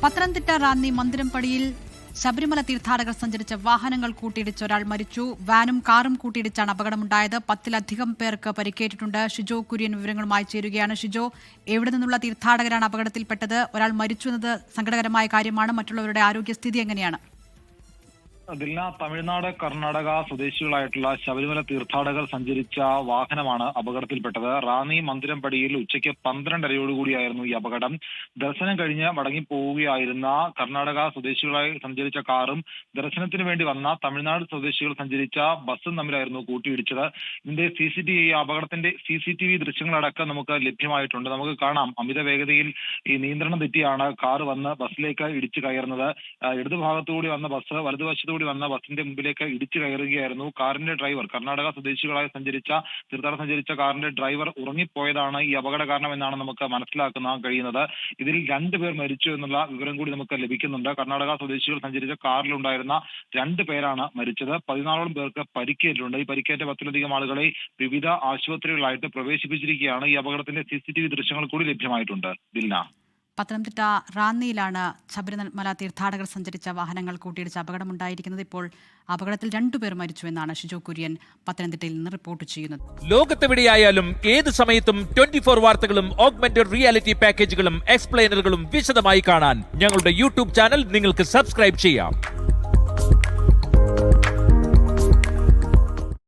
പത്തനംതിട്ട റാന്നി മന്ദിരംപടിയിൽ ശബരിമല തീർത്ഥാടകർ സഞ്ചരിച്ച വാഹനങ്ങൾ കൂട്ടിയിടിച്ച് ഒരാൾ മരിച്ചു. വാനും കാറും കൂട്ടിയിടിച്ചാണ് അപകടമുണ്ടായത്. 10-ലധികം പേർക്ക് പരിക്കേറ്റിട്ടുണ്ട്. ഷിജോ കുര്യൻ വിവരങ്ങളുമായി ചേരുകയാണ്. ഷിജോ, എവിടെ നിന്നുള്ള തീർത്ഥാടകരാണ് അപകടത്തിൽപ്പെട്ടത്? ഒരാൾ മരിച്ചു എന്നത് സങ്കടകരമായ കാര്യമാണ്. മറ്റുള്ളവരുടെ ആരോഗ്യസ്ഥിതി എങ്ങനെയാണ്? ദിൽന, തമിഴ്നാട് കർണാടക സ്വദേശികളായിട്ടുള്ള ശബരിമല തീർത്ഥാടകർ സഞ്ചരിച്ച വാഹനമാണ് അപകടത്തിൽപ്പെട്ടത്. റാന്നി മന്ദിരംപടിയിൽ ഉച്ചയ്ക്ക് 12:30 ഈ അപകടം. ദർശനം കഴിഞ്ഞ് മടങ്ങിപ്പോവുകയായിരുന്ന കർണാടക സ്വദേശികളായി സഞ്ചരിച്ച കാറും ദർശനത്തിന് വേണ്ടി വന്ന തമിഴ്നാട് സ്വദേശികൾ സഞ്ചരിച്ച ബസ്സും തമ്മിലായിരുന്നു കൂട്ടിയിടിച്ചത്. ഇതിന്റെ അപകടത്തിന്റെ CCTV ദൃശ്യങ്ങളടക്കം നമുക്ക് ലഭ്യമായിട്ടുണ്ട്. നമുക്ക് കാണാം, അമിത വേഗതയിൽ ഈ നിയന്ത്രണം തെറ്റിയാണ് കാർ വന്ന് ബസ്സിലേക്ക് ഇടിച്ചു കയറുന്നത്. ഇടതുഭാഗത്തുകൂടി വന്ന ബസ് വലതുവശത്തുകൂടി വന്ന ബസിന്റെ മുമ്പിലേക്ക് ഇടിച്ചു കയറുകയായിരുന്നു. കാറിന്റെ ഡ്രൈവർ, കർണാടക സ്വദേശികളായി തീർത്ഥാടകർ സഞ്ചരിച്ച കാറിന്റെ ഡ്രൈവർ ഉറങ്ങിപ്പോയതാണ് ഈ അപകട കാരണം എന്നാണ് നമുക്ക് മനസ്സിലാക്കാൻ കഴിയുന്നത്. ഇതിൽ 2 പേർ മരിച്ചു എന്നുള്ള വിവരം കൂടി നമുക്ക് ലഭിക്കുന്നുണ്ട്. കർണാടക സ്വദേശികൾ സഞ്ചരിച്ച കാറിലുണ്ടായിരുന്ന 2 പേരാണ് മരിച്ചത്. 14ഓളം പേർക്ക് പരിക്കേറ്റിട്ടുണ്ട്. ഈ പരിക്കേറ്റ 10-ലധികം ആളുകളെ വിവിധ ആശുപത്രികളായിട്ട് പ്രവേശിപ്പിച്ചിരിക്കുകയാണ്. ഈ അപകടത്തിന്റെ CCTV ദൃശ്യങ്ങൾ കൂടി ലഭ്യമായിട്ടുണ്ട്. ദിൽന, പത്തനംതിട്ട റാന്നിയിലാണ് ശബരിമല തീർത്ഥാടകർ സഞ്ചരിച്ച വാഹനങ്ങൾ കൂട്ടിയിടിച്ച് അപകടമുണ്ടായിരിക്കുന്നത്. ഇപ്പോൾ അപകടത്തിൽ 2 പേർ മരിച്ചു എന്നാണ് ഷിജോ കുര്യൻ പത്തനംതിട്ടയിൽ നിന്ന് റിപ്പോർട്ട് ചെയ്യുന്നത്. ലോകത്തെവിടെയായാലും ഏത് സമയത്തും 24 വാർത്തകളും ഓഗ്മെന്റഡ് റിയാലിറ്റി പാക്കേജുകളും എക്സ്പ്ലെയിനറുകളും വിശദമായി കാണാൻ ഞങ്ങളുടെ YouTube ചാനൽ നിങ്ങൾക്ക് സബ്സ്ക്രൈബ് ചെയ്യാം.